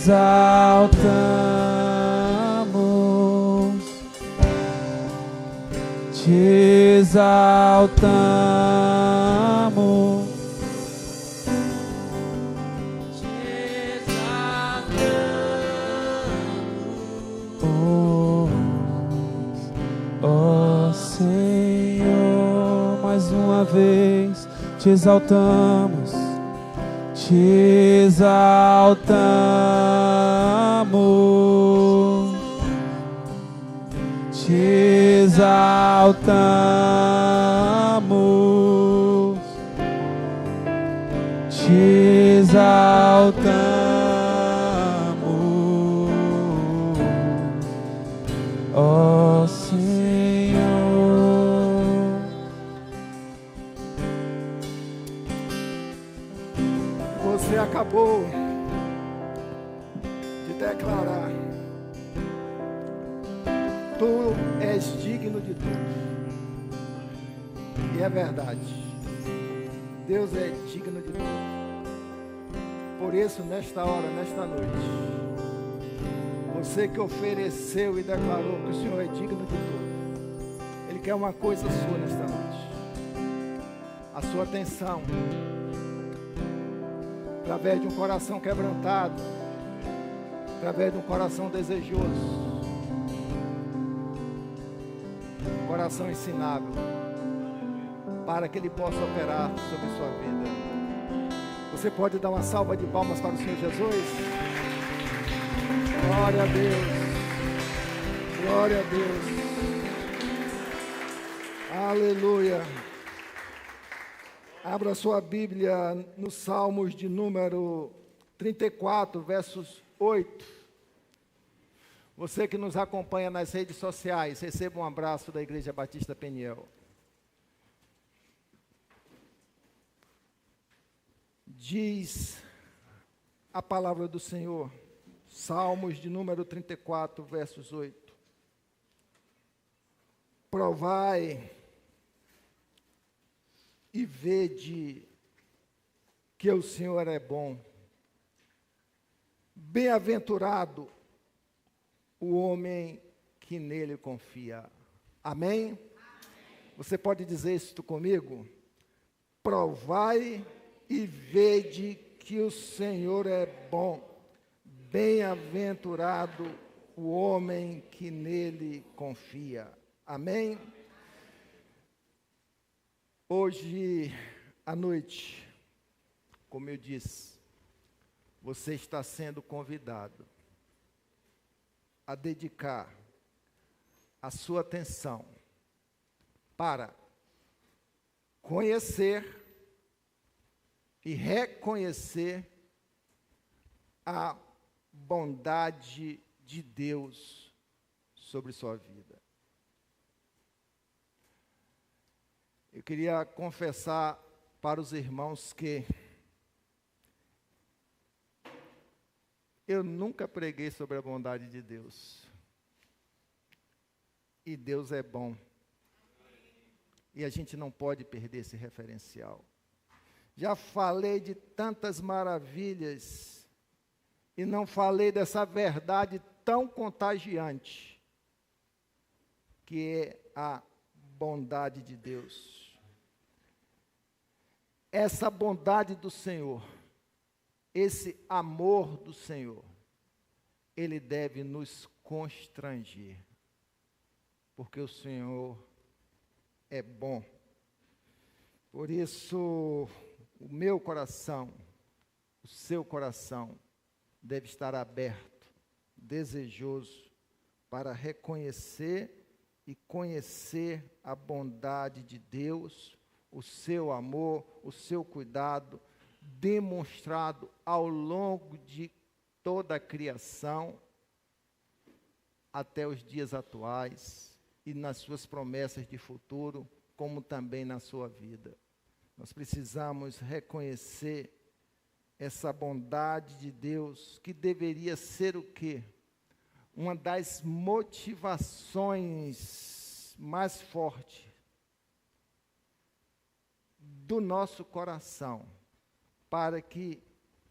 exaltamos, te exaltamos, te exaltamos, ó Senhor, mais uma vez te exaltamos, te exaltamos, te exaltamos, te exaltamos, ó Senhor. Você acabou de declarar: tu és digno de tudo. E é verdade, Deus é digno de tudo. Por isso, nesta hora, nesta noite, você que ofereceu e declarou que o Senhor é digno de tudo, Ele quer uma coisa sua nesta noite: a sua atenção, através de um coração quebrantado, através de um coração desejoso, um coração ensinável, para que Ele possa operar sobre a sua vida. Você pode dar uma salva de palmas para o Senhor Jesus? Glória a Deus, glória a Deus, aleluia. Abra sua Bíblia no Salmos de número 34, versos 8. Você que nos acompanha nas redes sociais, receba um abraço da Igreja Batista Peniel. Diz a palavra do Senhor, Salmos de número 34, versos 8. Provai e vede que o Senhor é bom. Bem-aventurado o homem que nele confia. Amém? Amém? Você pode dizer isso comigo? Provai e vede que o Senhor é bom. Bem-aventurado o homem que nele confia. Amém? Hoje à noite, como eu disse, você está sendo convidado a dedicar a sua atenção para conhecer e reconhecer a bondade de Deus sobre sua vida. Eu queria confessar para os irmãos que eu nunca preguei sobre a bondade de Deus. E Deus é bom. E a gente não pode perder esse referencial. Já falei de tantas maravilhas e não falei dessa verdade tão contagiante, que é a bondade de Deus. Essa bondade do Senhor, esse amor do Senhor, Ele deve nos constranger, porque o Senhor é bom. Por isso, o meu coração, o seu coração, deve estar aberto, desejoso, para reconhecer e conhecer a bondade de Deus, o seu amor, o seu cuidado, demonstrado ao longo de toda a criação, até os dias atuais, e nas suas promessas de futuro, como também na sua vida. Nós precisamos reconhecer essa bondade de Deus, que deveria ser o quê? Uma das motivações mais fortes do nosso coração, para que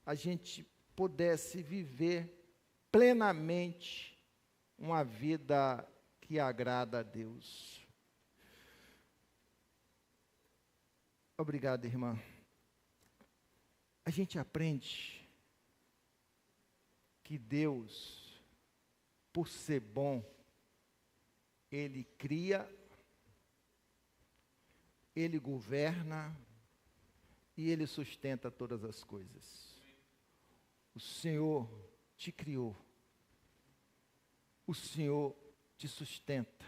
a gente pudesse viver plenamente uma vida que agrada a Deus. Obrigado, irmã. A gente aprende que Deus, por ser bom, Ele cria, Ele governa e Ele sustenta todas as coisas. O Senhor te criou, o Senhor te sustenta.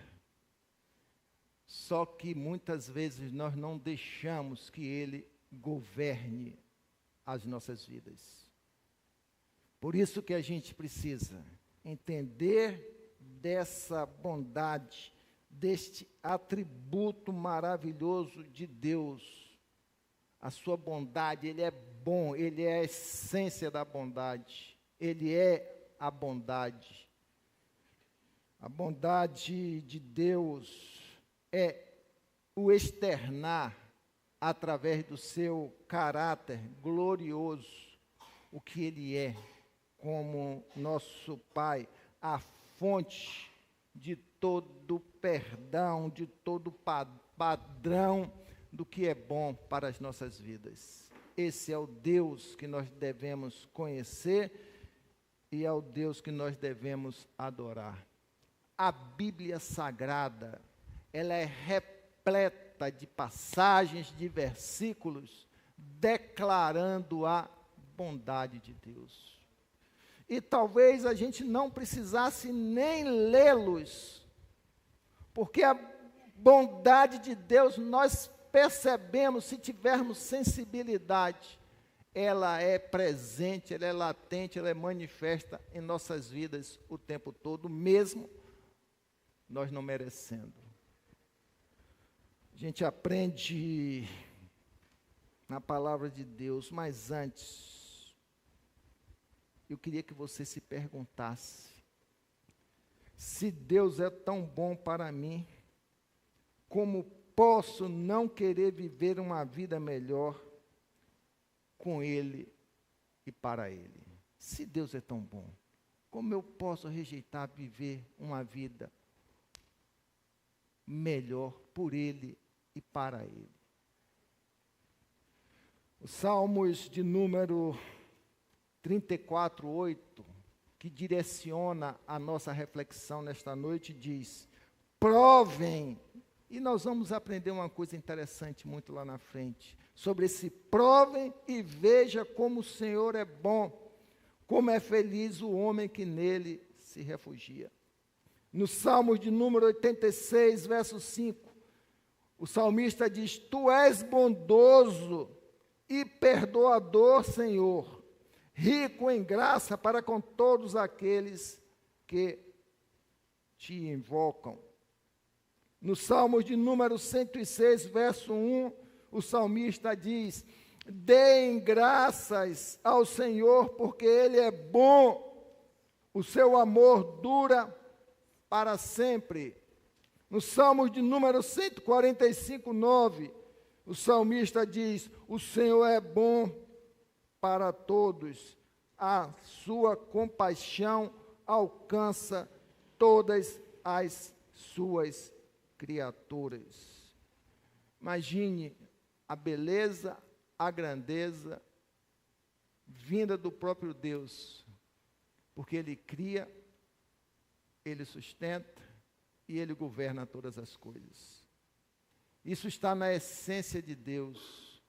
Só que muitas vezes nós não deixamos que Ele governe as nossas vidas. Por isso que a gente precisa entender dessa bondade, deste atributo maravilhoso de Deus. A sua bondade, Ele é bom, Ele é a essência da bondade, Ele é a bondade. A bondade de Deus é o externar, através do seu caráter glorioso, o que Ele é, como nosso Pai, a fonte de todo perdão, de todo padrão do que é bom para as nossas vidas. Esse é o Deus que nós devemos conhecer e é o Deus que nós devemos adorar. A Bíblia Sagrada, ela é repleta de passagens, de versículos, declarando a bondade de Deus. E talvez a gente não precisasse nem lê-los, porque a bondade de Deus nós percebemos se tivermos sensibilidade. Ela é presente, ela é latente, ela é manifesta em nossas vidas o tempo todo, mesmo nós não merecendo. A gente aprende na palavra de Deus, mas antes, eu queria que você se perguntasse, se Deus é tão bom para mim, como posso não querer viver uma vida melhor com Ele e para Ele? Se Deus é tão bom, como eu posso rejeitar viver uma vida melhor por Ele e para Ele? Os Salmos de número 34, 8, que direciona a nossa reflexão nesta noite, diz: provem, e nós vamos aprender uma coisa interessante muito lá na frente, sobre esse provem e veja como o Senhor é bom, como é feliz o homem que nele se refugia. No Salmo de número 86, verso 5, o salmista diz: tu és bondoso e perdoador, Senhor, rico em graça para com todos aqueles que te invocam. No Salmo de número 106, verso 1, o salmista diz: deem graças ao Senhor, porque Ele é bom, o seu amor dura para sempre. No Salmo de número 145, 9, o salmista diz: o Senhor é bom para todos, a sua compaixão alcança todas as suas criaturas. Imagine a beleza, a grandeza vinda do próprio Deus, porque Ele cria, Ele sustenta e Ele governa todas as coisas. Isso está na essência de Deus,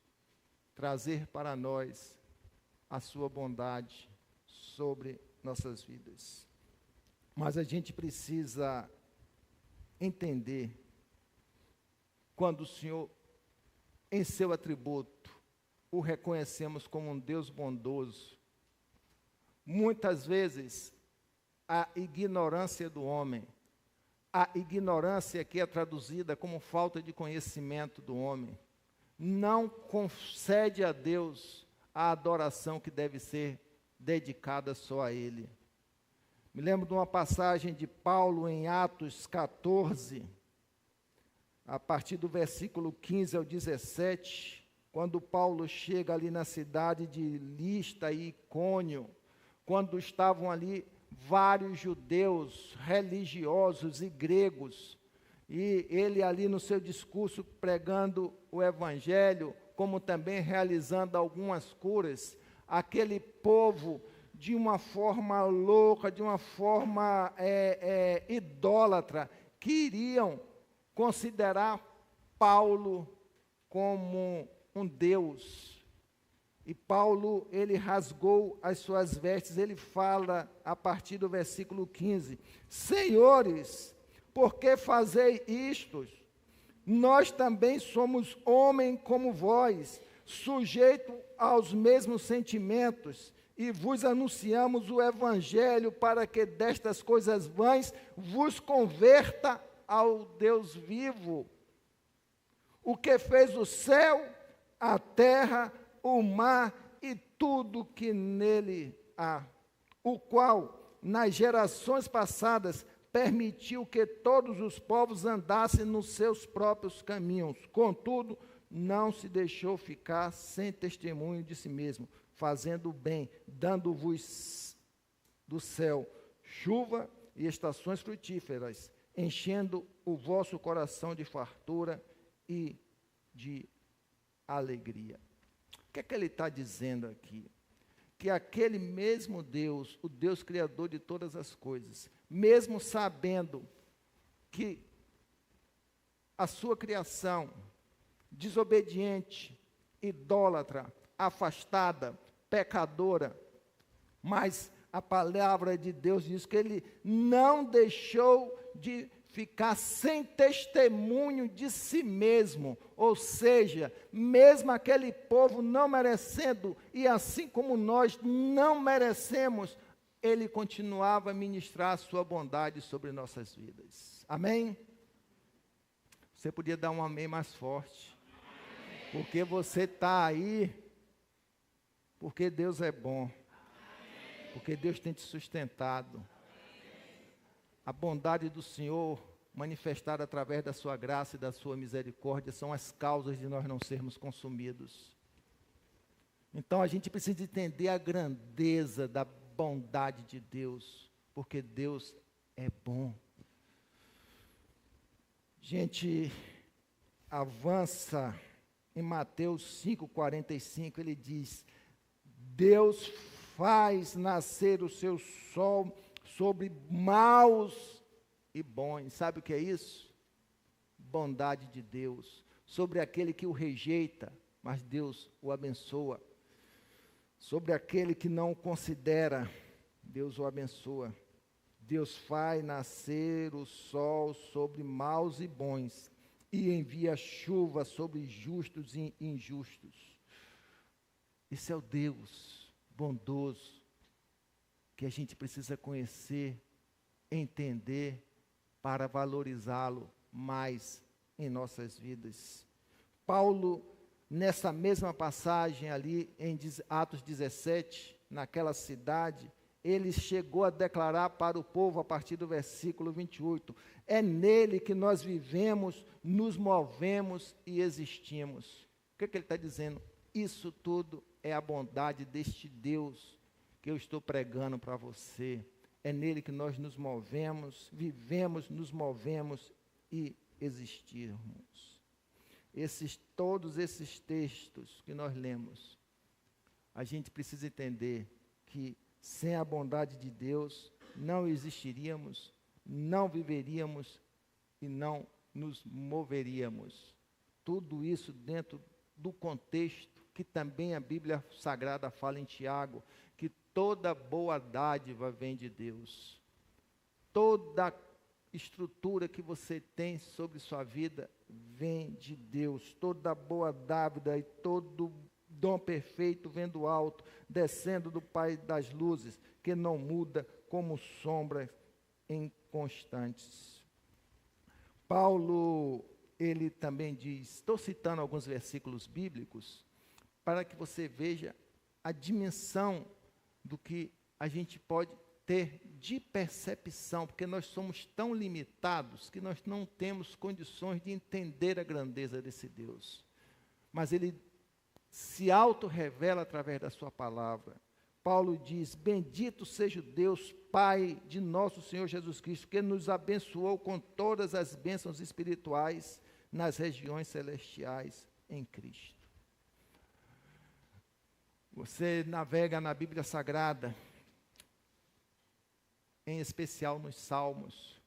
trazer para nós a sua bondade sobre nossas vidas. Mas a gente precisa entender, quando o Senhor, em seu atributo, o reconhecemos como um Deus bondoso, muitas vezes a ignorância do homem, a ignorância que é traduzida como falta de conhecimento do homem, não concede a Deus a adoração que deve ser dedicada só a Ele. Me lembro de uma passagem de Paulo em Atos 14, a partir do versículo 15 ao 17, quando Paulo chega ali na cidade de Listra e Icônio, quando estavam ali vários judeus religiosos e gregos, e ele ali no seu discurso pregando o evangelho, como também realizando algumas curas, aquele povo de uma forma louca, de uma forma idólatra, queriam considerar Paulo como um Deus. E Paulo, ele rasgou as suas vestes, ele fala a partir do versículo 15: Senhores, por que fazei isto? Nós também somos homem como vós, sujeito aos mesmos sentimentos, e vos anunciamos o evangelho para que destas coisas vãs vos converta ao Deus vivo, o que fez o céu, a terra, o mar e tudo que nele há, o qual, nas gerações passadas, permitiu que todos os povos andassem nos seus próprios caminhos. Contudo, não se deixou ficar sem testemunho de si mesmo, fazendo o bem, dando-vos do céu chuva e estações frutíferas, enchendo o vosso coração de fartura e de alegria. O que é que ele está dizendo aqui? Que aquele mesmo Deus, o Deus criador de todas as coisas, mesmo sabendo que a sua criação, desobediente, idólatra, afastada, pecadora, mas a palavra de Deus diz que ele não deixou de ficar sem testemunho de si mesmo, ou seja, mesmo aquele povo não merecendo, e assim como nós não merecemos, ele continuava a ministrar a sua bondade sobre nossas vidas. Amém? Você podia dar um amém mais forte, porque você está aí, porque Deus é bom, porque Deus tem te sustentado. A bondade do Senhor, manifestada através da sua graça e da sua misericórdia, são as causas de nós não sermos consumidos. Então a gente precisa entender a grandeza da bondade de Deus, porque Deus é bom. Gente, avança em Mateus 5,45, ele diz: Deus faz nascer o seu sol sobre maus e bons. Sabe o que é isso? Bondade de Deus. Sobre aquele que o rejeita, mas Deus o abençoa. Sobre aquele que não o considera, Deus o abençoa. Deus faz nascer o sol sobre maus e bons, e envia chuva sobre justos e injustos. Esse é o Deus bondoso, que a gente precisa conhecer, entender, para valorizá-lo mais em nossas vidas. Paulo, nessa mesma passagem ali em Atos 17, naquela cidade, ele chegou a declarar para o povo, a partir do versículo 28, é nele que nós vivemos, nos movemos e existimos. O que ele está dizendo? Isso tudo é a bondade deste Deus que eu estou pregando para você. É nele que nós nos movemos, vivemos, nos movemos e existirmos. Todos esses textos que nós lemos, a gente precisa entender que sem a bondade de Deus não existiríamos, não viveríamos e não nos moveríamos. Tudo isso dentro do contexto que também a Bíblia Sagrada fala em Tiago, que toda boa dádiva vem de Deus. Toda estrutura que você tem sobre sua vida vem de Deus. Toda boa dádiva e todo dom perfeito vem do alto, descendo do Pai das luzes, que não muda como sombras inconstantes. Paulo, ele também diz, estou citando alguns versículos bíblicos, para que você veja a dimensão do que a gente pode ter de percepção, porque nós somos tão limitados que nós não temos condições de entender a grandeza desse Deus. Mas ele se auto-revela através da sua palavra, Paulo diz: bendito seja o Deus, Pai de nosso Senhor Jesus Cristo, que nos abençoou com todas as bênçãos espirituais nas regiões celestiais em Cristo. Você navega na Bíblia Sagrada, em especial nos Salmos.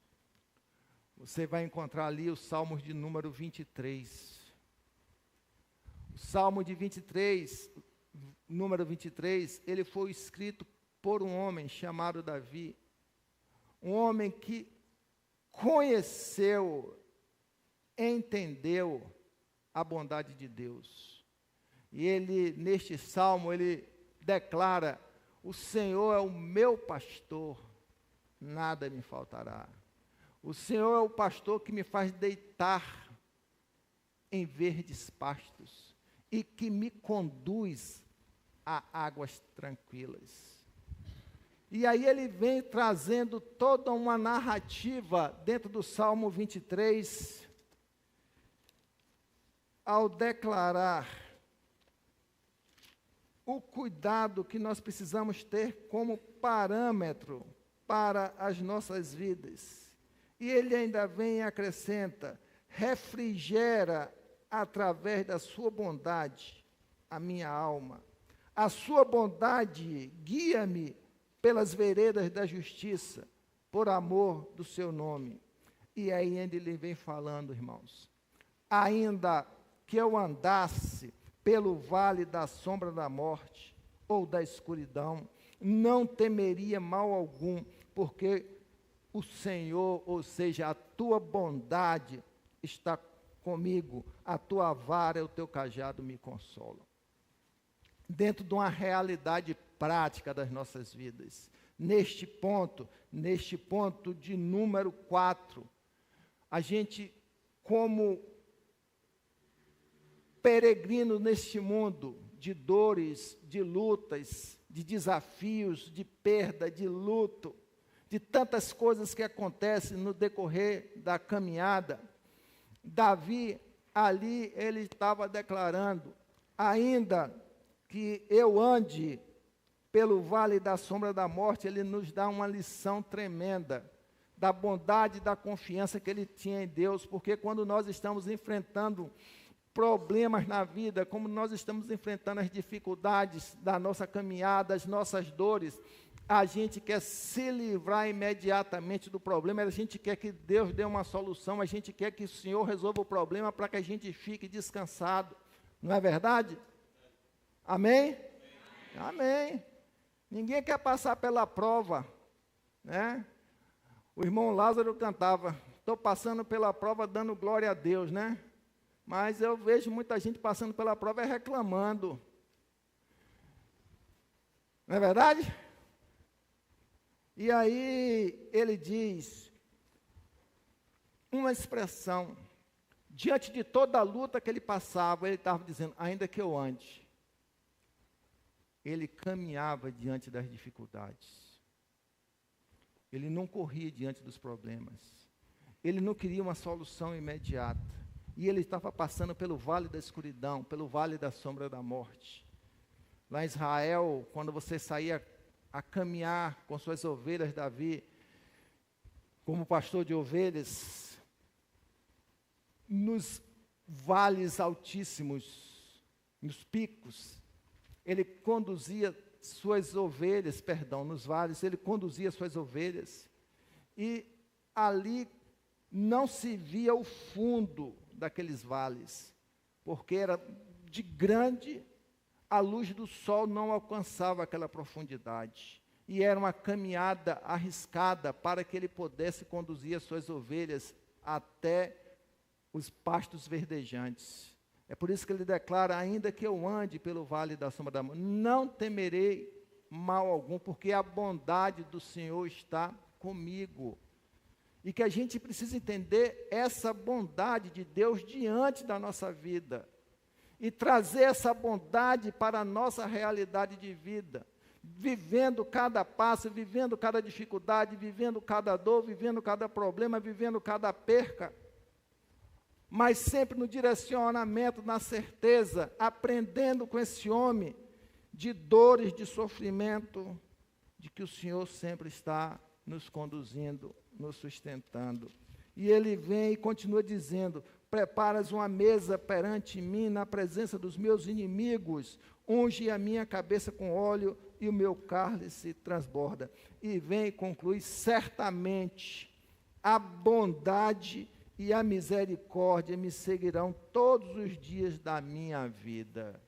Você vai encontrar ali os Salmos de número 23. O Salmo de 23, número 23, ele foi escrito por um homem chamado Davi, um homem que conheceu, entendeu a bondade de Deus. E ele, neste salmo, ele declara: o Senhor é o meu pastor, nada me faltará. O Senhor é o pastor que me faz deitar em verdes pastos e que me conduz a águas tranquilas. E aí ele vem trazendo toda uma narrativa dentro do Salmo 23, ao declarar o cuidado que nós precisamos ter como parâmetro para as nossas vidas. E ele ainda vem e acrescenta: refrigera através da sua bondade a minha alma. A sua bondade guia-me pelas veredas da justiça, por amor do seu nome. E aí ainda ele vem falando, irmãos: ainda que eu andasse pelo vale da sombra da morte ou da escuridão, não temeria mal algum, porque o Senhor, ou seja, a tua bondade está comigo, a tua vara e o teu cajado me consolam. Dentro de uma realidade prática das nossas vidas, neste ponto de número 4, a gente, como peregrino neste mundo de dores, de lutas, de desafios, de perda, de luto, de tantas coisas que acontecem no decorrer da caminhada, Davi, ali, ele estava declarando: ainda que eu ande pelo vale da sombra da morte, ele nos dá uma lição tremenda da bondade e da confiança que ele tinha em Deus, porque quando nós estamos enfrentando problemas na vida, como nós estamos enfrentando as dificuldades da nossa caminhada, as nossas dores, a gente quer se livrar imediatamente do problema, a gente quer que Deus dê uma solução, a gente quer que o Senhor resolva o problema para que a gente fique descansado. Não é verdade? Amém? Amém. Ninguém quer passar pela prova, né? O irmão Lázaro cantava: estou passando pela prova dando glória a Deus, né? Mas eu vejo muita gente passando pela prova e reclamando. Não é verdade? E aí ele diz uma expressão: diante de toda a luta que ele passava, ele estava dizendo: ainda que eu ande. Ele caminhava diante das dificuldades. Ele não corria diante dos problemas. Ele não queria uma solução imediata. E ele estava passando pelo vale da escuridão, pelo vale da sombra da morte. Lá em Israel, quando você saía a caminhar com suas ovelhas, Davi, como pastor de ovelhas, nos vales altíssimos, nos picos, ele conduzia suas ovelhas, nos vales, ele conduzia suas ovelhas, e ali não se via o fundo daqueles vales, porque era de grande, a luz do sol não alcançava aquela profundidade, e era uma caminhada arriscada para que ele pudesse conduzir as suas ovelhas até os pastos verdejantes. É por isso que ele declara: ainda que eu ande pelo vale da sombra da morte, não temerei mal algum, porque a bondade do Senhor está comigo. E que a gente precisa entender essa bondade de Deus diante da nossa vida. E trazer essa bondade para a nossa realidade de vida. Vivendo cada passo, vivendo cada dificuldade, vivendo cada dor, vivendo cada problema, vivendo cada perca. Mas sempre no direcionamento, na certeza, aprendendo com esse homem, de dores, de sofrimento, de que o Senhor sempre está nos conduzindo, nos sustentando. E ele vem e continua dizendo: preparas uma mesa perante mim na presença dos meus inimigos, unge a minha cabeça com óleo e o meu cálice transborda. E vem e conclui: certamente a bondade e a misericórdia me seguirão todos os dias da minha vida.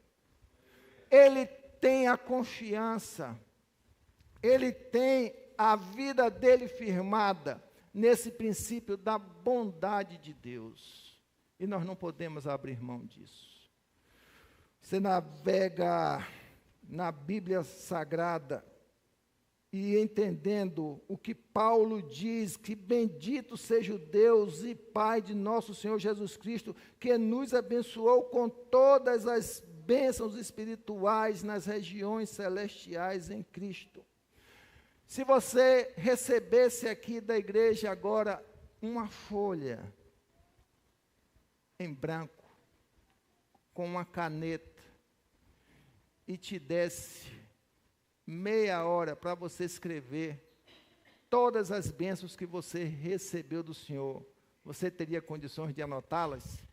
Ele tem a confiança, ele tem a vida dele firmada nesse princípio da bondade de Deus. E nós não podemos abrir mão disso. Você navega na Bíblia Sagrada e entendendo o que Paulo diz, que bendito seja o Deus e Pai de nosso Senhor Jesus Cristo, que nos abençoou com todas as bênçãos espirituais nas regiões celestiais em Cristo. Se você recebesse aqui da igreja agora uma folha em branco, com uma caneta, e te desse meia hora para você escrever todas as bênçãos que você recebeu do Senhor, você teria condições de anotá-las?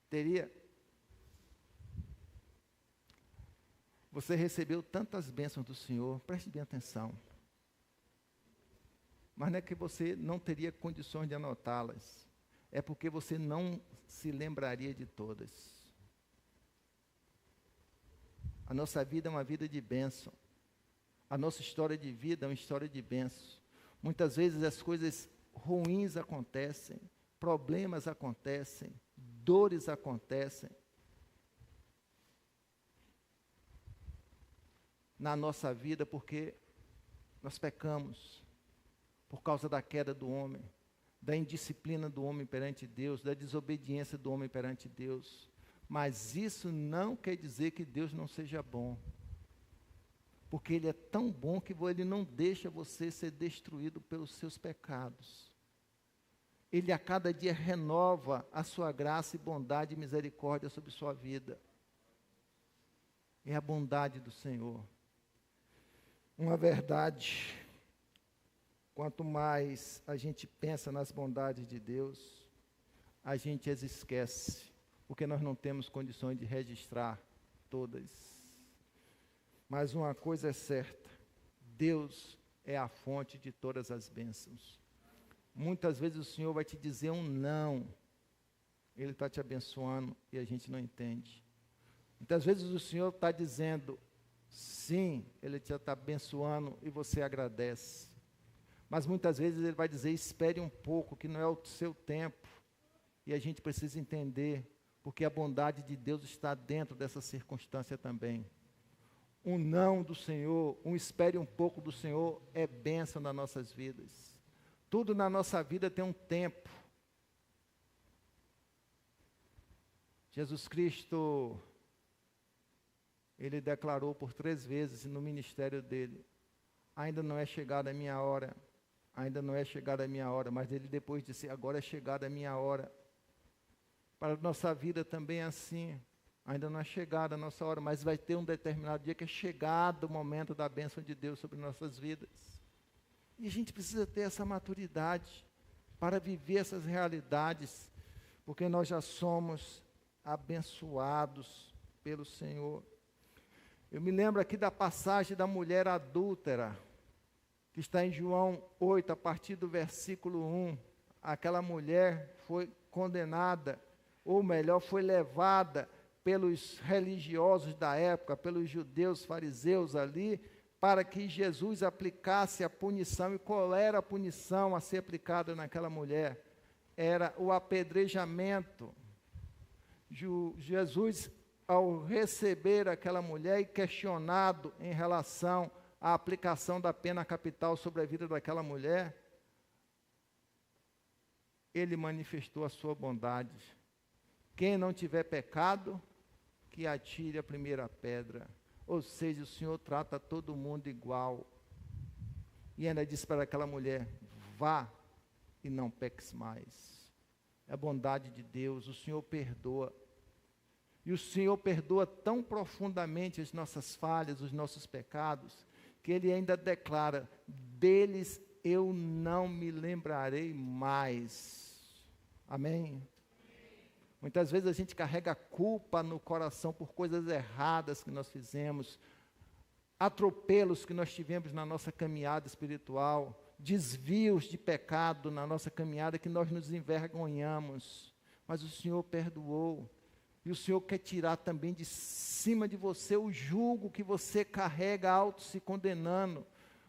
Teria? Você recebeu tantas bênçãos do Senhor, preste bem atenção. Mas não é que você não teria condições de anotá-las, é porque você não se lembraria de todas. A nossa vida é uma vida de bênção. A nossa história de vida é uma história de bênção. Muitas vezes as coisas ruins acontecem, problemas acontecem, dores acontecem na nossa vida porque nós pecamos por causa da queda do homem, da indisciplina do homem perante Deus, da desobediência do homem perante Deus. Mas isso não quer dizer que Deus não seja bom, porque Ele é tão bom que Ele não deixa você ser destruído pelos seus pecados. Ele a cada dia renova a sua graça e bondade e misericórdia sobre sua vida. É a bondade do Senhor. Uma verdade, quanto mais a gente pensa nas bondades de Deus, a gente as esquece, porque nós não temos condições de registrar todas. Mas uma coisa é certa, Deus é a fonte de todas as bênçãos. Muitas vezes o Senhor vai te dizer um não, Ele está te abençoando e a gente não entende. Muitas vezes o Senhor está dizendo sim, Ele te está abençoando e você agradece. Mas muitas vezes Ele vai dizer: espere um pouco, que não é o seu tempo. E a gente precisa entender, porque a bondade de Deus está dentro dessa circunstância também. Um não do Senhor, um espere um pouco do Senhor, é bênção nas nossas vidas. Tudo na nossa vida tem um tempo. Jesus Cristo, Ele declarou por 3 vezes no ministério dele: ainda não é chegada a minha hora, ainda não é chegada a minha hora. Mas ele depois disse: agora é chegada a minha hora. Para a nossa vida também é assim. Ainda não é chegada a nossa hora, mas vai ter um determinado dia que é chegado o momento da bênção de Deus sobre nossas vidas. E a gente precisa ter essa maturidade para viver essas realidades, porque nós já somos abençoados pelo Senhor. Eu me lembro aqui da passagem da mulher adúltera, que está em João 8, a partir do versículo 1. Aquela mulher foi condenada, ou melhor, foi levada pelos religiosos da época, pelos judeus, fariseus ali, para que Jesus aplicasse a punição. E qual era a punição a ser aplicada naquela mulher? Era o apedrejamento. Jesus, ao receber aquela mulher e questionado em relação à aplicação da pena capital sobre a vida daquela mulher, Ele manifestou a sua bondade. Quem não tiver pecado, que atire a primeira pedra. Ou seja, o Senhor trata todo mundo igual. E ainda disse para aquela mulher: vá e não peques mais. É a bondade de Deus, o Senhor perdoa. E o Senhor perdoa tão profundamente as nossas falhas, os nossos pecados, que Ele ainda declara: deles eu não me lembrarei mais. Amém? Muitas vezes a gente carrega culpa no coração por coisas erradas que nós fizemos, atropelos que nós tivemos na nossa caminhada espiritual, desvios de pecado na nossa caminhada que nós nos envergonhamos. Mas o Senhor perdoou. E o Senhor quer tirar também de cima de você o jugo que você carrega auto se condenando.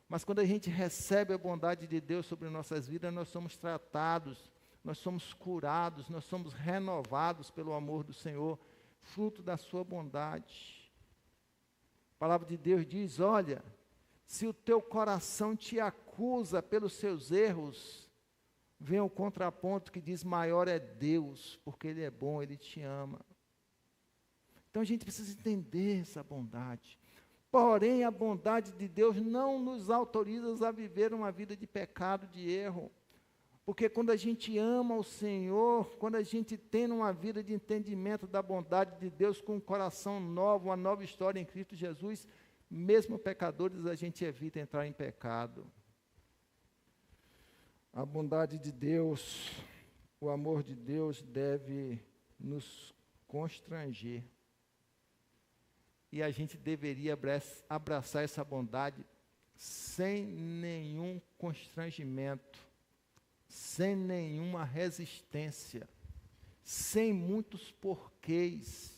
Mas quando a gente recebe a bondade de Deus sobre nossas vidas, nós somos tratados, nós somos curados, nós somos renovados pelo amor do Senhor, fruto da sua bondade. A palavra de Deus diz: olha, se o teu coração te acusa pelos seus erros, vem o contraponto que diz: maior é Deus, porque Ele é bom, Ele te ama. Então a gente precisa entender essa bondade. Porém, a bondade de Deus não nos autoriza a viver uma vida de pecado, de erro. Porque quando a gente ama o Senhor, quando a gente tem uma vida de entendimento da bondade de Deus, com um coração novo, uma nova história em Cristo Jesus, mesmo pecadores, a gente evita entrar em pecado. A bondade de Deus, o amor de Deus deve nos constranger. E a gente deveria abraçar essa bondade sem nenhum constrangimento, sem nenhuma resistência, sem muitos porquês.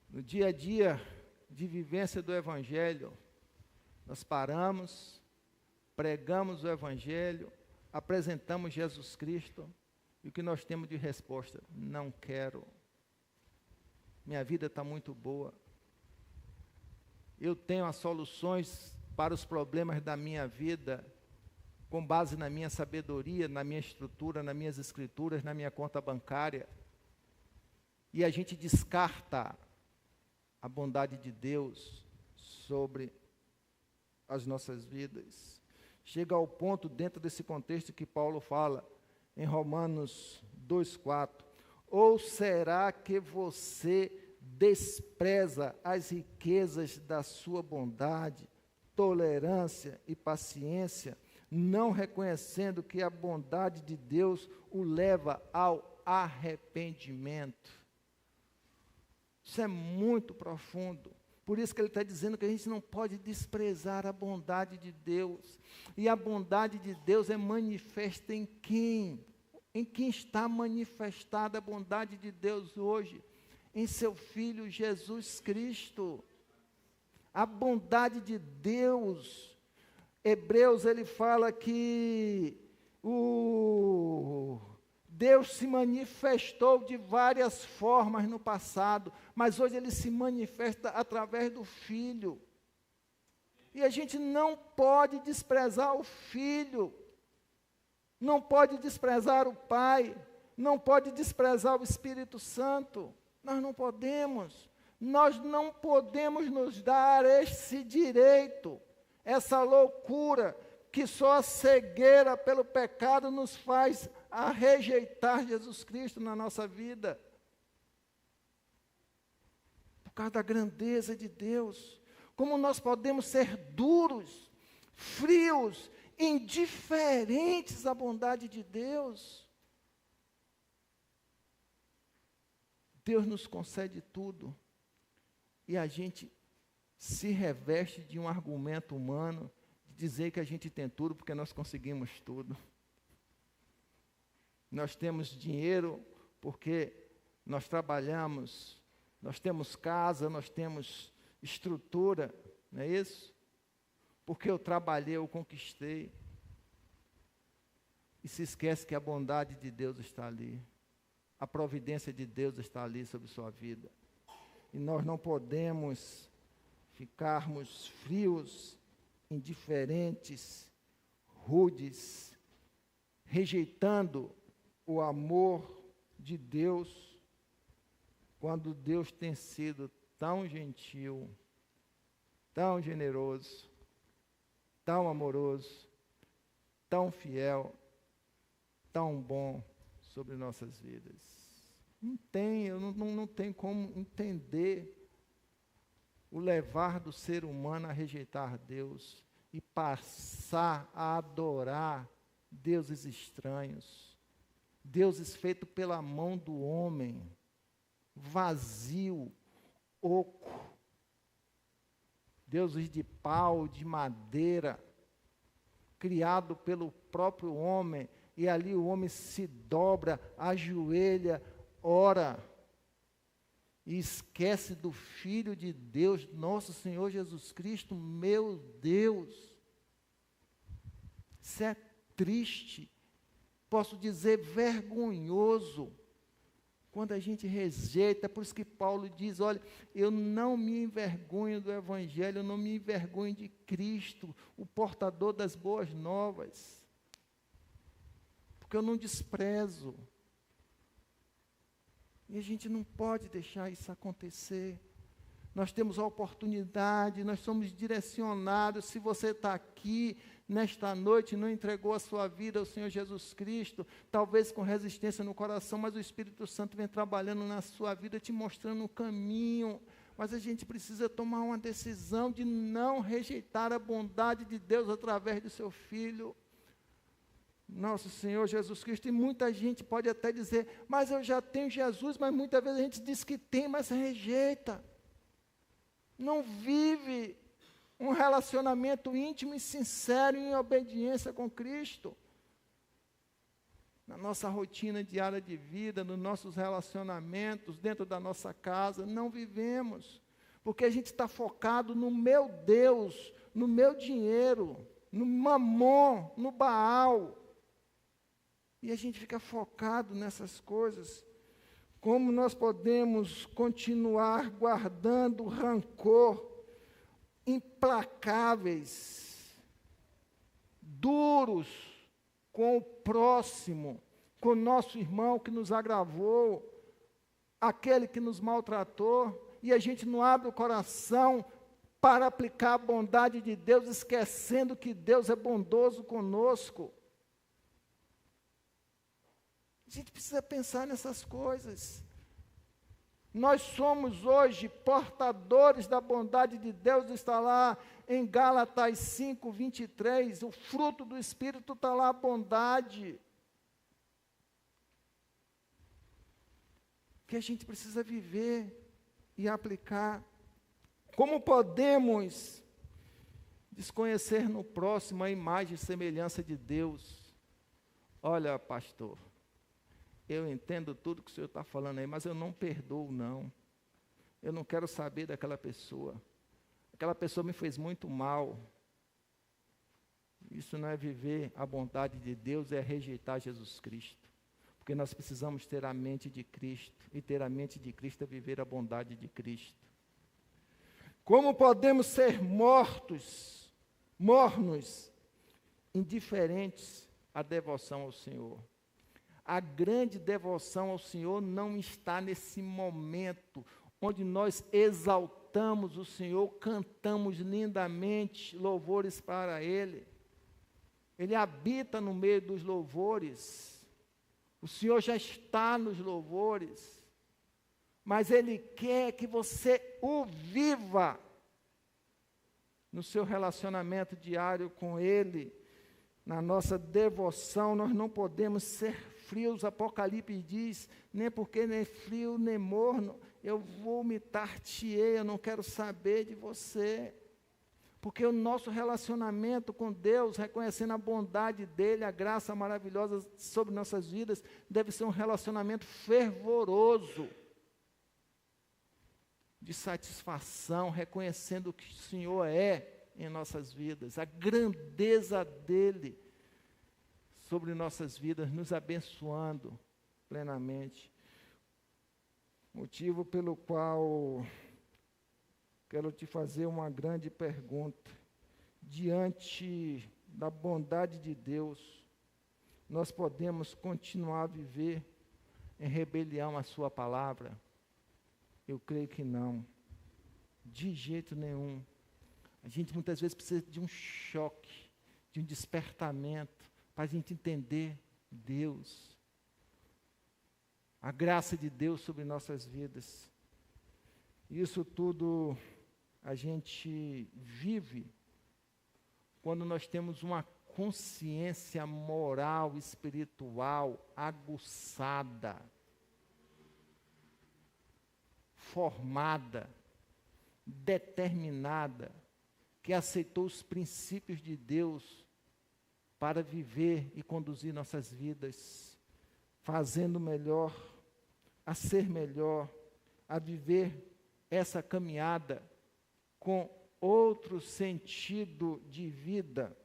No dia a dia de vivência do Evangelho, nós paramos, pregamos o Evangelho, apresentamos Jesus Cristo, e o que nós temos de resposta? Não quero. Minha vida está muito boa. Eu tenho as soluções para os problemas da minha vida com base na minha sabedoria, na minha estrutura, nas minhas escrituras, na minha conta bancária. E a gente descarta a bondade de Deus sobre as nossas vidas. Chega ao ponto, dentro desse contexto que Paulo fala, em Romanos 2,4, ou será que você despreza as riquezas da sua bondade, tolerância e paciência, não reconhecendo que a bondade de Deus o leva ao arrependimento? Isso é muito profundo. Por isso que ele está dizendo que a gente não pode desprezar a bondade de Deus. E a bondade de Deus é manifesta em quem? Em quem está manifestada a bondade de Deus hoje? Em seu Filho Jesus Cristo. A bondade de Deus. Hebreus, ele fala que Deus se manifestou de várias formas no passado, mas hoje Ele se manifesta através do Filho. E a gente não pode desprezar o Filho, não pode desprezar o Pai, não pode desprezar o Espírito Santo. Nós não podemos nos dar esse direito, essa loucura, que só a cegueira pelo pecado nos faz a rejeitar Jesus Cristo na nossa vida. Por causa da grandeza de Deus. Como nós podemos ser duros, frios, indiferentes à bondade de Deus? Deus nos concede tudo. E a gente se reveste de um argumento humano, de dizer que a gente tem tudo porque nós conseguimos tudo. Nós temos dinheiro porque nós trabalhamos, nós temos casa, nós temos estrutura, não é isso? Porque eu trabalhei, eu conquistei. E se esquece que a bondade de Deus está ali. A providência de Deus está ali sobre sua vida. E nós não podemos ficarmos frios, indiferentes, rudes, rejeitando o amor de Deus, quando Deus tem sido tão gentil, tão generoso, tão amoroso, tão fiel, tão bom sobre nossas vidas. não tem como entender o levar do ser humano a rejeitar Deus e passar a adorar deuses estranhos, deuses feitos pela mão do homem, vazio, oco, deuses de pau, de madeira, criado pelo próprio homem, e ali o homem se dobra, ajoelha, ora, e esquece do Filho de Deus, nosso Senhor Jesus Cristo, meu Deus. Isso é triste, posso dizer vergonhoso, quando a gente rejeita. Por isso que Paulo diz, olha, eu não me envergonho do Evangelho, eu não me envergonho de Cristo, o portador das boas novas, porque eu não desprezo. E a gente não pode deixar isso acontecer. Nós temos a oportunidade, nós somos direcionados. Se você está aqui nesta noite e não entregou a sua vida ao Senhor Jesus Cristo, talvez com resistência no coração, mas o Espírito Santo vem trabalhando na sua vida, te mostrando o caminho. Mas a gente precisa tomar uma decisão de não rejeitar a bondade de Deus através do seu Filho, nosso Senhor Jesus Cristo. E muita gente pode até dizer, mas eu já tenho Jesus, mas muitas vezes a gente diz que tem, mas rejeita. Não vive um relacionamento íntimo e sincero em obediência com Cristo. Na nossa rotina diária de vida, nos nossos relacionamentos, dentro da nossa casa, não vivemos. Porque a gente está focado no meu Deus, no meu dinheiro, no mamon, no Baal. E a gente fica focado nessas coisas. Como nós podemos continuar guardando rancor, implacáveis, duros com o próximo, com o nosso irmão que nos agravou, aquele que nos maltratou, e a gente não abre o coração para aplicar a bondade de Deus, esquecendo que Deus é bondoso conosco. A gente precisa pensar nessas coisas. Nós somos hoje portadores da bondade de Deus, está lá em Gálatas 5, 23, o fruto do Espírito está lá, a bondade. Que a gente precisa viver e aplicar. Como podemos desconhecer no próximo a imagem e semelhança de Deus? Olha, pastor, eu entendo tudo que o senhor está falando aí, mas eu não perdoo, não. Eu não quero saber daquela pessoa. Aquela pessoa me fez muito mal. Isso não é viver a bondade de Deus, é rejeitar Jesus Cristo. Porque nós precisamos ter a mente de Cristo, e ter a mente de Cristo é viver a bondade de Cristo. Como podemos ser mornos, indiferentes à devoção ao Senhor? A grande devoção ao Senhor não está nesse momento, onde nós exaltamos o Senhor, cantamos lindamente louvores para Ele. Ele habita no meio dos louvores. O Senhor já está nos louvores. Mas Ele quer que você o viva no seu relacionamento diário com Ele. Na nossa devoção, nós não podemos ser frios. Apocalipse diz, nem porque nem frio nem morno, eu vomitar-te-ei, eu não quero saber de você. Porque o nosso relacionamento com Deus, reconhecendo a bondade dEle, a graça maravilhosa sobre nossas vidas, deve ser um relacionamento fervoroso, de satisfação, reconhecendo o que o Senhor é em nossas vidas, a grandeza dEle sobre nossas vidas, nos abençoando plenamente. Motivo pelo qual quero te fazer uma grande pergunta. Diante da bondade de Deus, nós podemos continuar a viver em rebelião à sua palavra? Eu creio que não. De jeito nenhum. A gente muitas vezes precisa de um choque, de um despertamento, para a gente entender Deus. a graça de Deus sobre nossas vidas. Isso tudo a gente vive quando nós temos uma consciência moral, espiritual, aguçada, formada, determinada, que aceitou os princípios de Deus para viver e conduzir nossas vidas, fazendo melhor, a ser melhor, a viver essa caminhada com outro sentido de vida.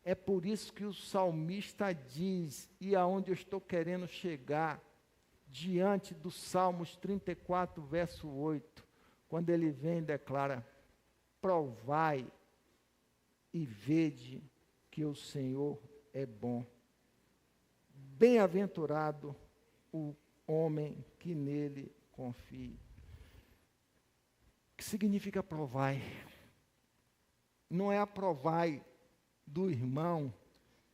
É por isso que o salmista diz, e aonde eu estou querendo chegar, diante do Salmos 34, verso 8, quando ele vem e declara: provai e vede que o Senhor é bom. Bem-aventurado o homem que nele confia. O que significa provai? Não é a provai do irmão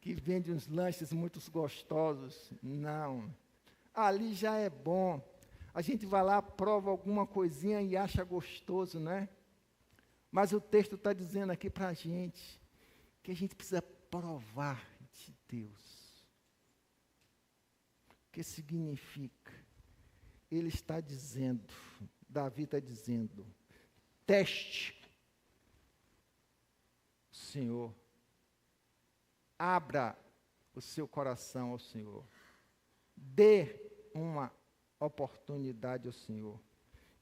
que vende uns lanches muito gostosos, não. Ali já é bom. A gente vai lá, prova alguma coisinha e acha gostoso, né? Mas o texto está dizendo aqui para a gente que a gente precisa provar de Deus. O que significa? Ele está dizendo, Davi está dizendo, teste o Senhor, abra o seu coração ao Senhor, dê uma oportunidade ao Senhor,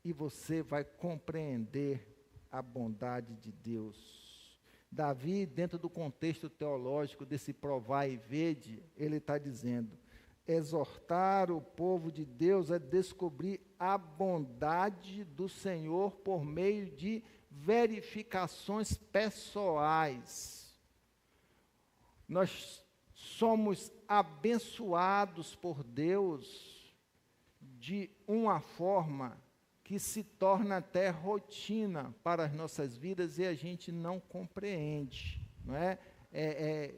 e você vai compreender a bondade de Deus. Davi, dentro do contexto teológico desse provar e vede, ele está dizendo, exortar o povo de Deus a descobrir a bondade do Senhor por meio de verificações pessoais. Nós somos abençoados por Deus de uma forma que se torna até rotina para as nossas vidas e a gente não compreende, não é?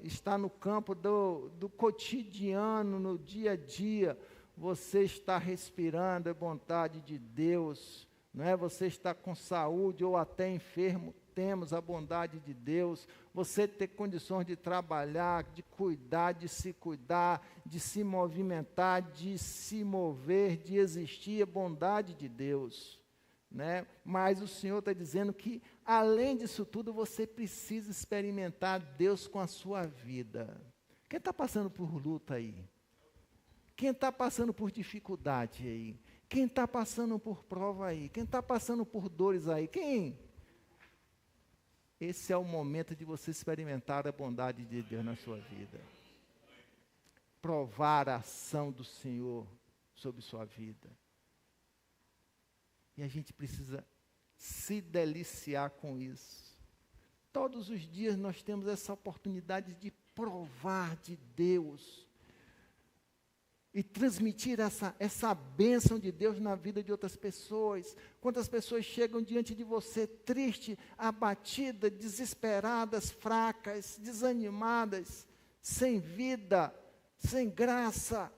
Está no campo do cotidiano, no dia a dia, você está respirando a bondade de Deus, não é? Você está com saúde ou até enfermo, temos a bondade de Deus. Você ter condições de trabalhar, de cuidar, de se movimentar, de se mover, de existir, a bondade de Deus, né? Mas o Senhor está dizendo que, além disso tudo, você precisa experimentar Deus com a sua vida. Quem está passando por luta aí? Quem está passando por dificuldade aí? Quem está passando por prova aí? Quem está passando por dores aí? Quem? Esse é o momento de você experimentar a bondade de Deus na sua vida. Provar a ação do Senhor sobre sua vida. E a gente precisa se deliciar com isso. Todos os dias nós temos essa oportunidade de provar de Deus e transmitir essa bênção de Deus na vida de outras pessoas. Quantas pessoas chegam diante de você triste, abatida, desesperadas, fracas, desanimadas, sem vida, sem graça,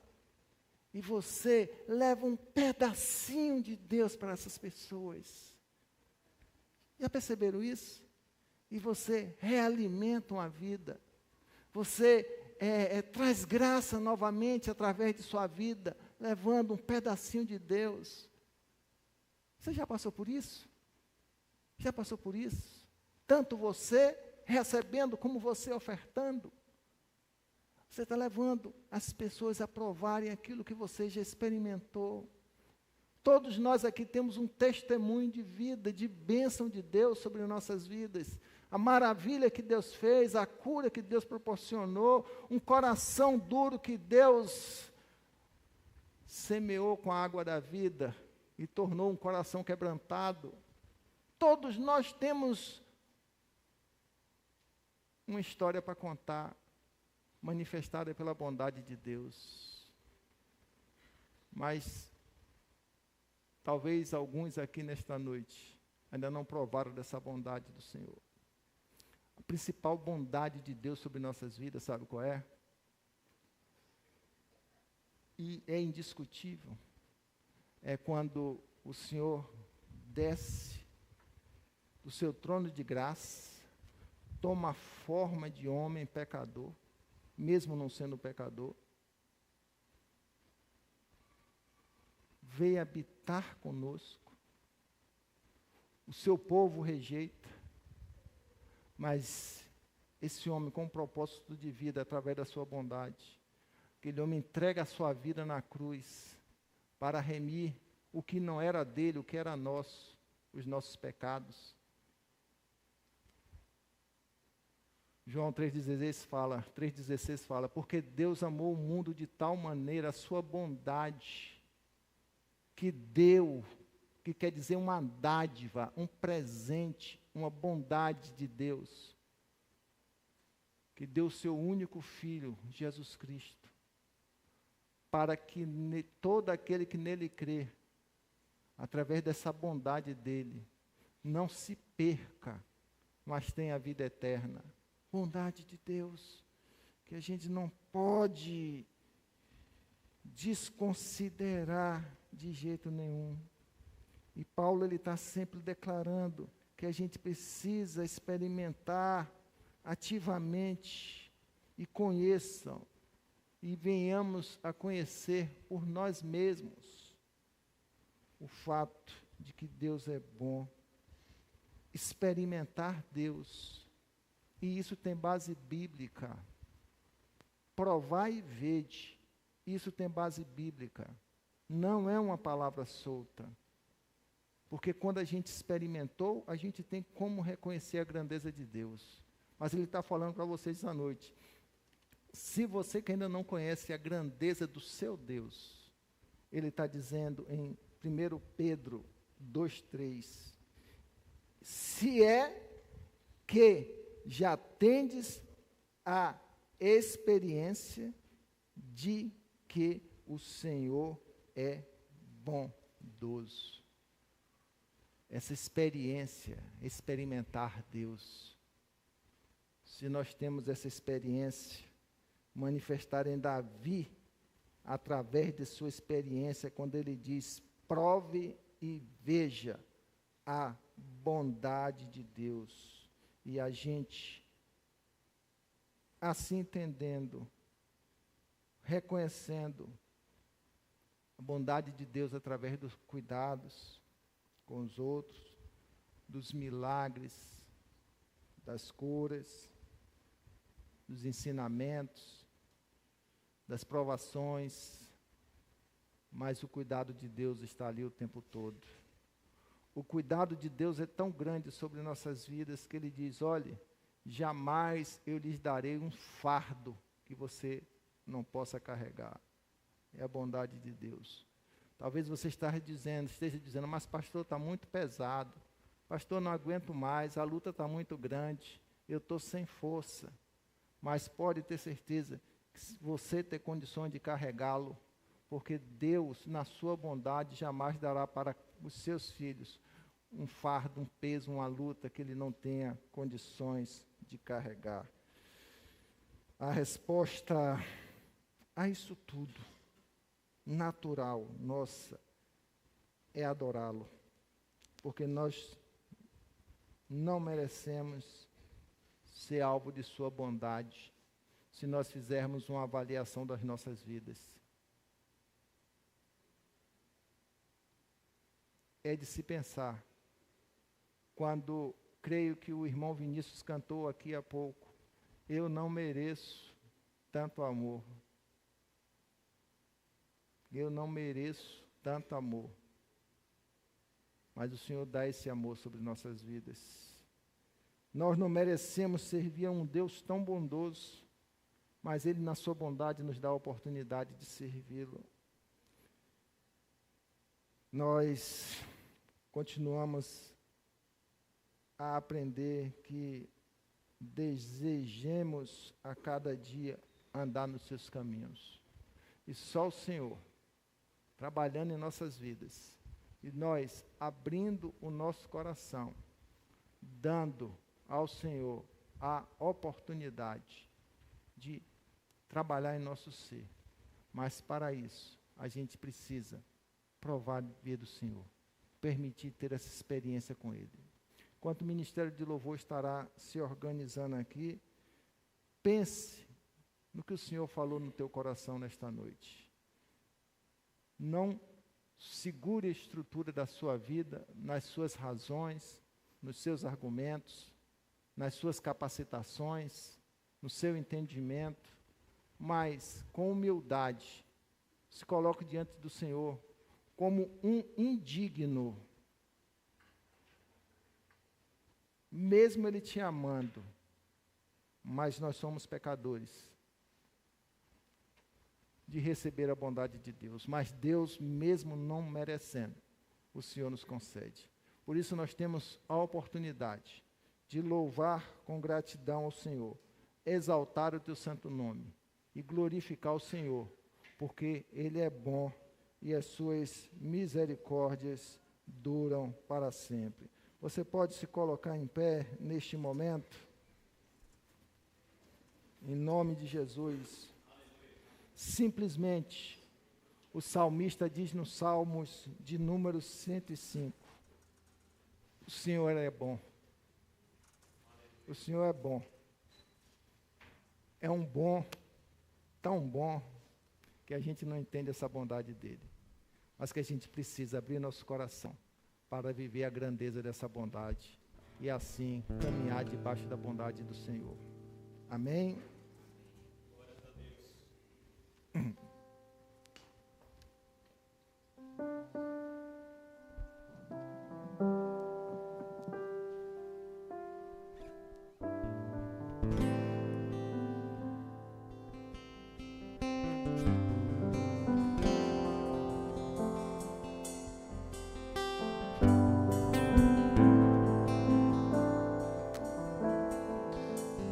e você leva um pedacinho de Deus para essas pessoas. Já perceberam isso? E você realimenta uma vida. Você traz graça novamente através de sua vida, levando um pedacinho de Deus. Você já passou por isso? Já passou por isso? Tanto você recebendo como você ofertando. Você está levando as pessoas a provarem aquilo que você já experimentou. Todos nós aqui temos um testemunho de vida, de bênção de Deus sobre nossas vidas. A maravilha que Deus fez, a cura que Deus proporcionou, um coração duro que Deus semeou com a água da vida e tornou um coração quebrantado. Todos nós temos uma história para contar, manifestada pela bondade de Deus. Mas talvez alguns aqui nesta noite ainda não provaram dessa bondade do Senhor. A principal bondade de Deus sobre nossas vidas, sabe qual é? e é indiscutível, é quando o Senhor desce do seu trono de graça, toma a forma de homem pecador, mesmo não sendo pecador, veio habitar conosco. O seu povo rejeita, mas esse homem com um propósito de vida através da sua bondade, aquele homem entrega a sua vida na cruz para remir o que não era dele, o que era nosso, os nossos pecados. João 3,16 fala, porque Deus amou o mundo de tal maneira, a sua bondade, que deu, que quer dizer uma dádiva, um presente, uma bondade de Deus, que deu o seu único Filho, Jesus Cristo, para que todo aquele que nele crê, através dessa bondade dele, não se perca, mas tenha a vida eterna. Bondade de Deus, que a gente não pode desconsiderar de jeito nenhum. E Paulo ele está sempre declarando que a gente precisa experimentar ativamente e conheçam e venhamos a conhecer por nós mesmos o fato de que Deus é bom. Experimentar Deus. E isso tem base bíblica. Provar e vede. Isso tem base bíblica. Não é uma palavra solta. Porque quando a gente experimentou, a gente tem como reconhecer a grandeza de Deus. Mas ele está falando para vocês essa noite. Se você que ainda não conhece a grandeza do seu Deus, ele está dizendo em 1 Pedro 2,3, se é que já tendes a experiência de que o Senhor é bondoso. Essa experiência, experimentar Deus. Se nós temos essa experiência, manifestar em Davi, através de sua experiência, quando ele diz, prove e veja a bondade de Deus. E a gente, assim entendendo, reconhecendo a bondade de Deus através dos cuidados com os outros, dos milagres, das curas, dos ensinamentos, das provações, mas o cuidado de Deus está ali o tempo todo. O cuidado de Deus é tão grande sobre nossas vidas que Ele diz, olhe, jamais eu lhes darei um fardo que você não possa carregar. É a bondade de Deus. Talvez você esteja dizendo, mas pastor, está muito pesado. Pastor, não aguento mais, a luta está muito grande, eu estou sem força. Mas pode ter certeza que você tem condições de carregá-lo, porque Deus, na sua bondade, jamais dará para os seus filhos um fardo, um peso, uma luta que ele não tenha condições de carregar. A resposta a isso tudo, natural, nossa, é adorá-lo, porque nós não merecemos ser alvo de sua bondade, se nós fizermos uma avaliação das nossas vidas. É de se pensar, quando creio que o irmão Vinícius cantou aqui há pouco, eu não mereço tanto amor. Eu não mereço tanto amor. Mas o Senhor dá esse amor sobre nossas vidas. Nós não merecemos servir a um Deus tão bondoso, mas Ele, na sua bondade, nos dá a oportunidade de servi-lo. Nós continuamos a aprender que desejemos a cada dia andar nos seus caminhos. E só o Senhor, trabalhando em nossas vidas, e nós abrindo o nosso coração, dando ao Senhor a oportunidade de trabalhar em nosso ser, Mas para isso, a gente precisa provar a vida do Senhor, permitir ter essa experiência com Ele. Enquanto o Ministério de Louvor estará se organizando aqui, pense no que o Senhor falou no teu coração nesta noite. Não segure a estrutura da sua vida nas suas razões, nos seus argumentos, nas suas capacitações, no seu entendimento, mas com humildade, se coloque diante do Senhor como um indigno, mesmo Ele te amando, mas nós somos pecadores, de receber a bondade de Deus, mas Deus, mesmo não merecendo, o Senhor nos concede. Por isso nós temos a oportunidade de louvar com gratidão ao Senhor, exaltar o teu santo nome e glorificar o Senhor, porque Ele é bom e as suas misericórdias duram para sempre. Você pode se colocar em pé neste momento? Em nome de Jesus. Simplesmente, o salmista diz no Salmos de número 105, o Senhor é bom. O Senhor é bom. É um bom, tão bom, que a gente não entende essa bondade dele. Mas que a gente precisa abrir nosso coração para viver a grandeza dessa bondade e assim caminhar debaixo da bondade do Senhor. Amém?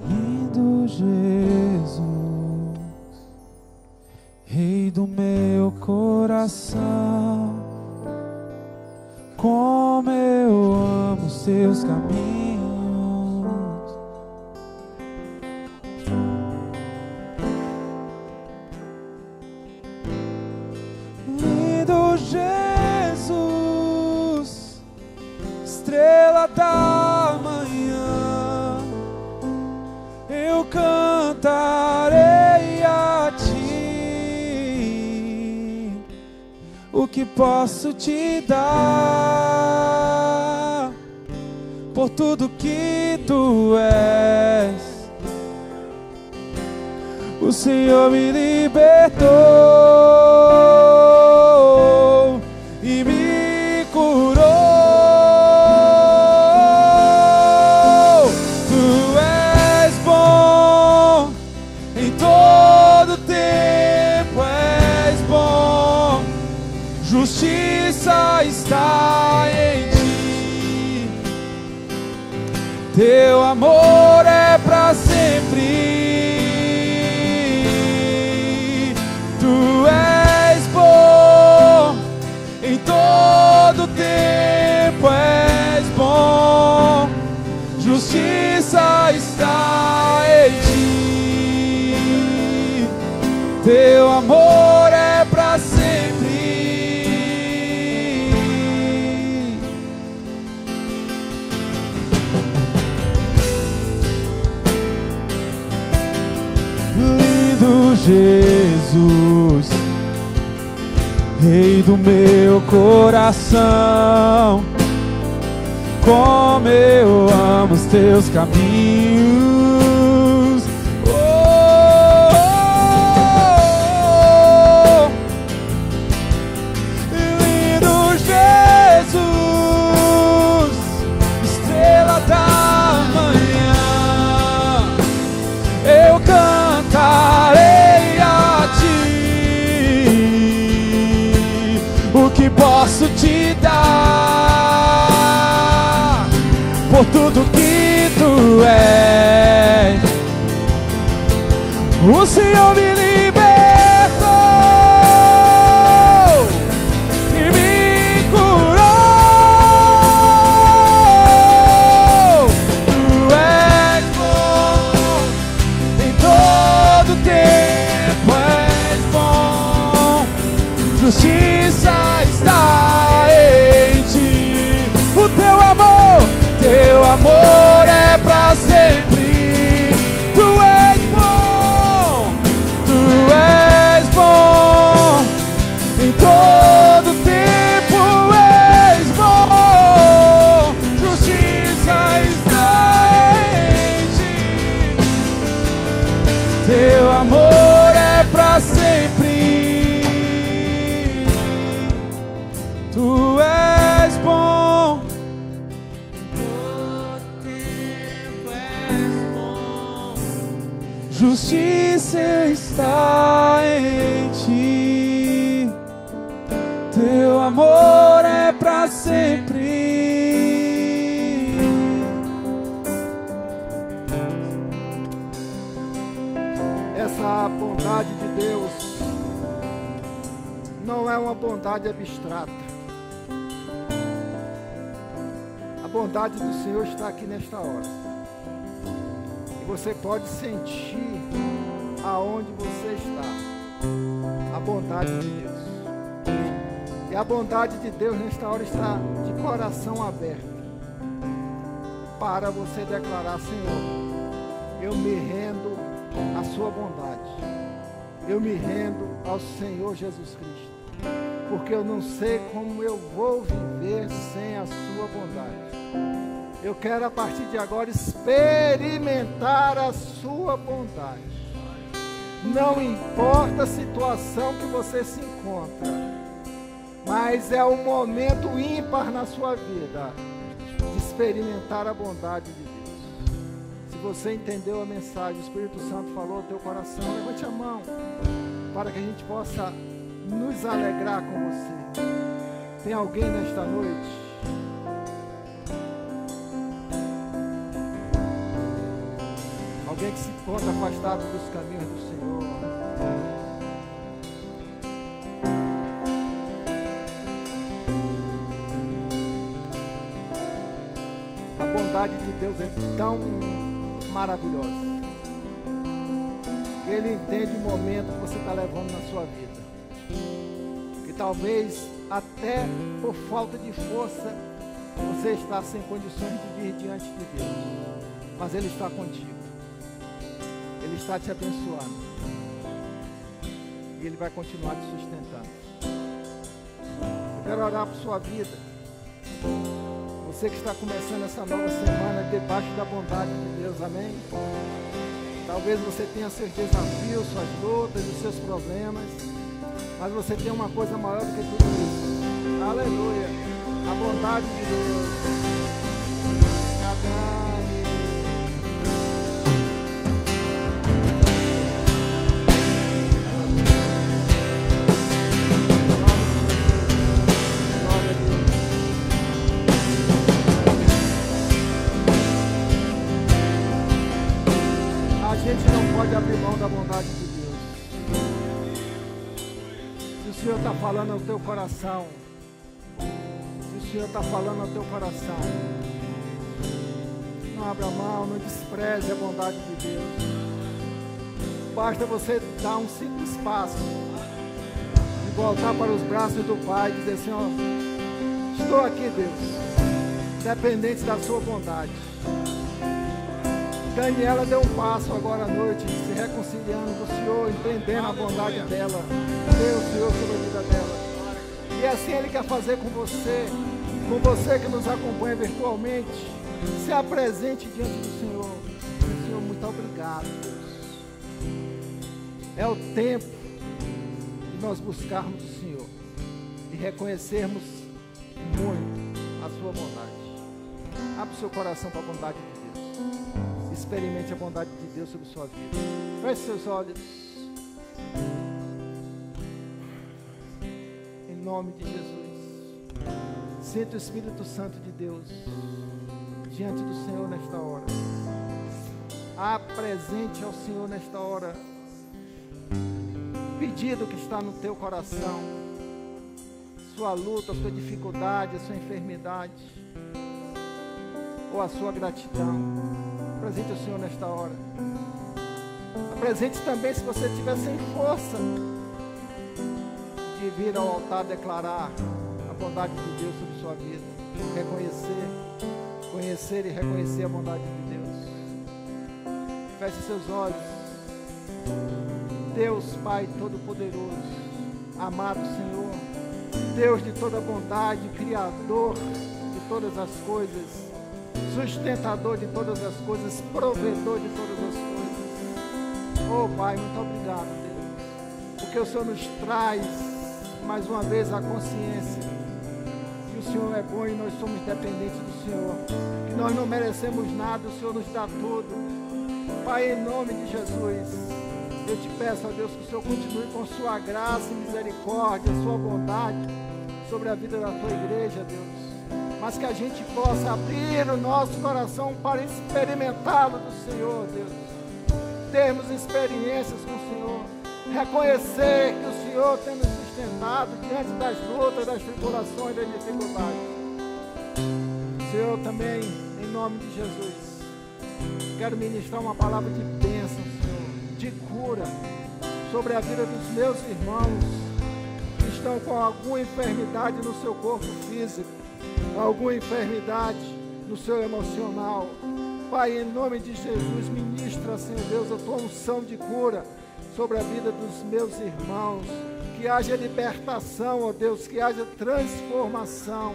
Lindo Jesus, Rei do meu coração, como eu amo os teus caminhos. Lindo Jesus, estrela da manhã, eu cantarei a ti. O que posso te dar por tudo que tu és? O Senhor me libertou e me curou. Tu és bom em todo tempo, és bom. Justiça está em ti, teu amor é para sempre. Tu és bom em todo tempo, és bom. Justiça está em ti, teu amor é para sempre. Lindo Jesus, Rei do meu coração, como eu amo os teus caminhos. Oh, lindo Jesus, estrela da manhã, eu cantarei a ti. O que posso te dar por tudo que tu és? O Senhor me libertou e me curou. Tu és bom em todo tempo, és bom. justiça está em ti, teu amor é para sempre. Essa bondade de Deus não é uma bondade abstrata. A bondade do Senhor está aqui nesta hora. E você pode sentir aonde você está a bondade de Deus. E a bondade de Deus nesta hora está de coração aberto para você declarar: Senhor, eu me rendo à sua bondade. Eu me rendo ao Senhor Jesus Cristo, porque eu não sei como eu vou viver sem a sua bondade. Eu quero a partir de agora experimentar a sua bondade. Não importa a situação que você se encontra, mas é um momento ímpar na sua vida de experimentar a bondade de Deus. Se você entendeu a mensagem, o Espírito Santo falou ao teu coração, levante a mão para que a gente possa nos alegrar com você. Tem alguém nesta noite? Alguém que se encontra afastado dos caminhos do Senhor? A bondade de Deus é tão maravilhosa. Ele entende o momento que você está levando na sua vida. Que talvez até por falta de força você está sem condições de vir diante de Deus. Mas Ele está contigo. Ele está te abençoando. E Ele vai continuar te sustentando. Eu quero orar por sua vida. Você que está começando essa nova semana debaixo da bondade de Deus, amém? Talvez você tenha seus desafios, suas lutas, os seus problemas, mas você tem uma coisa maior do que tudo isso. Aleluia! A bondade de Deus. A gente não pode abrir mão da bondade de Deus. Se o Senhor está falando ao teu coração, se o Senhor está falando ao teu coração, não abra mão, não despreze a bondade de Deus. Basta você dar um simples passo e voltar para os braços do Pai e dizer: Senhor, estou aqui, Deus, dependente da sua bondade. Daniela deu um passo agora à noite, se reconciliando com o Senhor, entendendo a bondade dela. Deus, Senhor, sobre a vida dela. E assim Ele quer fazer com você que nos acompanha virtualmente. Se apresente diante do Senhor. Senhor, muito obrigado, Deus. É o tempo de nós buscarmos o Senhor e reconhecermos muito a sua bondade. Abra o seu coração para a bondade de Deus. Experimente a bondade de Deus sobre sua vida. Feche seus olhos. Em nome de Jesus. Sinta o Espírito Santo de Deus diante do Senhor nesta hora. Apresente ao Senhor nesta hora o pedido que está no teu coração. Sua luta, a sua dificuldade, a sua enfermidade, ou a sua gratidão. Apresente ao Senhor nesta hora. Apresente também, se você estiver sem força de vir ao altar declarar a bondade de Deus sobre sua vida. Conhecer e reconhecer a bondade de Deus. Feche seus olhos. Deus Pai Todo-Poderoso, amado Senhor, Deus de toda bondade, Criador de todas as coisas, sustentador de todas as coisas, provedor de todas as coisas. Oh Pai, muito obrigado, Deus, porque o Senhor nos traz mais uma vez a consciência que o Senhor é bom e nós somos dependentes do Senhor, que nós não merecemos nada, o Senhor nos dá tudo. Pai, em nome de Jesus, eu te peço, ó Deus, que o Senhor continue com sua graça e misericórdia, sua bondade sobre a vida da tua igreja, Deus, mas que a gente possa abrir o nosso coração para experimentá-lo do Senhor, Deus, termos experiências com o Senhor, reconhecer que o Senhor tem nos sustentado diante das lutas, das tribulações, das dificuldades. Senhor, também, em nome de Jesus, quero ministrar uma palavra de bênção, Senhor, de cura sobre a vida dos meus irmãos que estão com alguma enfermidade no seu corpo físico, alguma enfermidade no seu emocional. Pai, em nome de Jesus, ministra, Senhor Deus, a tua unção de cura sobre a vida dos meus irmãos, que haja libertação, ó Deus, que haja transformação,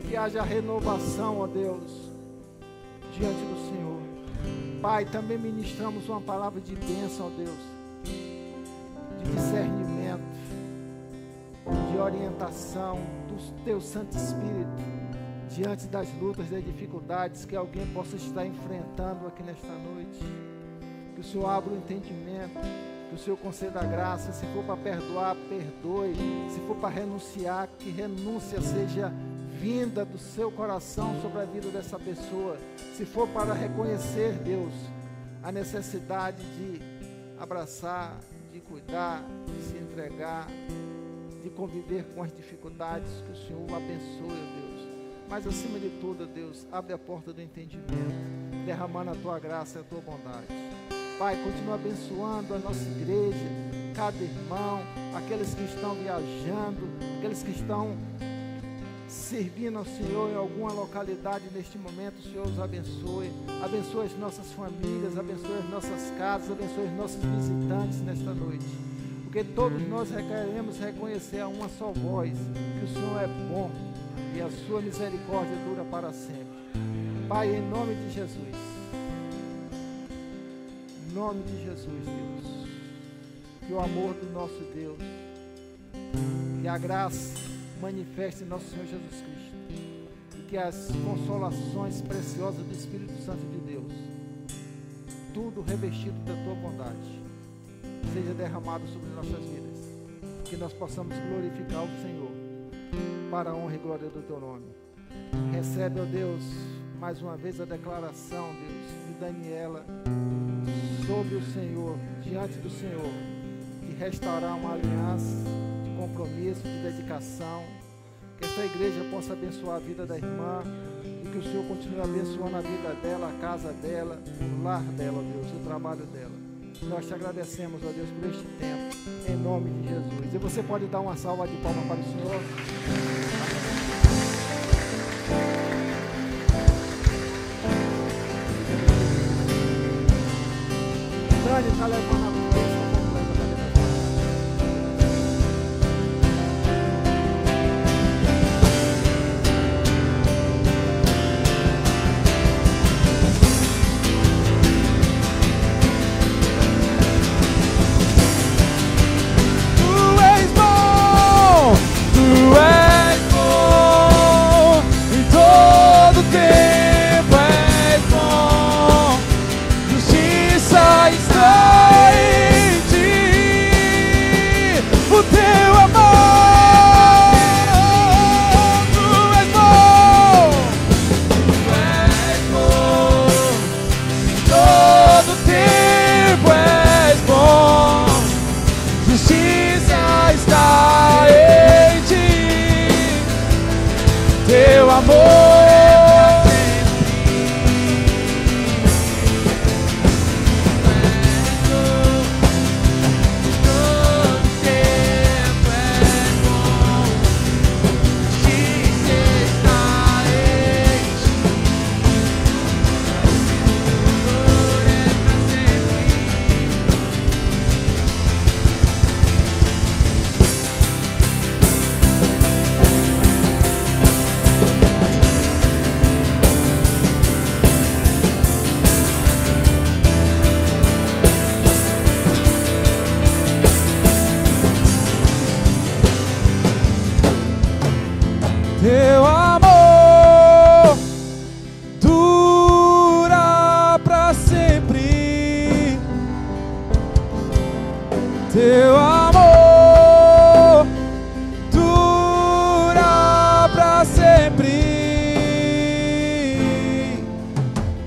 que haja renovação, ó Deus, diante do Senhor. Pai, também ministramos uma palavra de bênção, ó Deus, de discernimento, de orientação do teu Santo Espírito, diante das lutas, das dificuldades que alguém possa estar enfrentando aqui nesta noite. Que o Senhor abra o entendimento, que o Senhor conceda a graça. Se for para perdoar, perdoe. Se for para renunciar, que renúncia seja vinda do seu coração sobre a vida dessa pessoa. Se for para reconhecer, Deus, a necessidade de abraçar, de cuidar, de se entregar, de conviver com as dificuldades, que o Senhor o abençoe, Deus. Mas acima de tudo, Deus, abre a porta do entendimento, derramando a tua graça e a tua bondade. Pai, continua abençoando a nossa igreja, cada irmão, aqueles que estão viajando, aqueles que estão servindo ao Senhor em alguma localidade neste momento. O Senhor os abençoe, abençoe as nossas famílias, abençoe as nossas casas, abençoe os nossos visitantes nesta noite, porque todos nós queremos reconhecer a uma só voz, que o Senhor é bom e a sua misericórdia dura para sempre. Pai, em nome de Jesus, em nome de Jesus, Deus, que o amor do nosso Deus, que a graça manifeste em nosso Senhor Jesus Cristo, e que as consolações preciosas do Espírito Santo de Deus, tudo revestido da tua bondade, seja derramado sobre nossas vidas, que nós possamos glorificar o Senhor, para a honra e glória do teu nome. Recebe, ó Deus, mais uma vez a declaração, Deus, de Daniela sobre o Senhor, diante do Senhor, de restaurar uma aliança de compromisso, de dedicação, que esta igreja possa abençoar a vida da irmã e que o Senhor continue abençoando a vida dela, a casa dela, o lar dela, ó Deus, o trabalho dela. Nós te agradecemos, ó Deus, por este tempo, em nome de Jesus. E você pode dar uma salva de palmas para o Senhor? Dani está levando a bênção completa para dentro. Está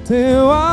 teu